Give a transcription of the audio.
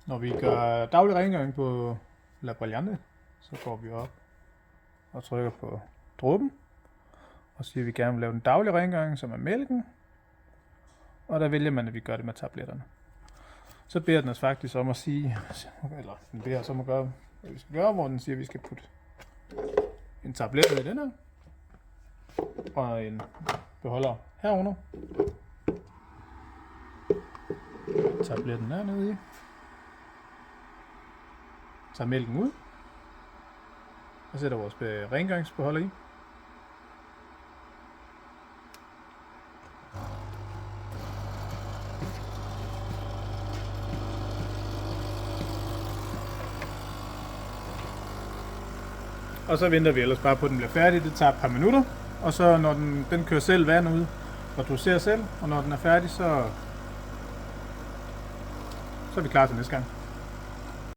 Når vi gør daglig rengøring på La Brillante, så går vi op og trykker på dråben, og siger, at vi gerne vil lave den daglige rengøring, som er mælken, og der vælger man, at vi gør det med tabletterne. Så beder den os faktisk om at sige, eller den beder os om at gøre, hvad vi skal gøre, hvor den siger, at vi skal putte en tablet i den her, og en beholder herunder. Tabletten er nede i. Tager mælken ud, og sætter vores rengøringsbeholder i. Og så venter vi ellers bare på, at den bliver færdig. Det tager et par minutter, og så når den kører selv vand ud, og du ser selv, og når den er færdig, så er vi klar til næste gang.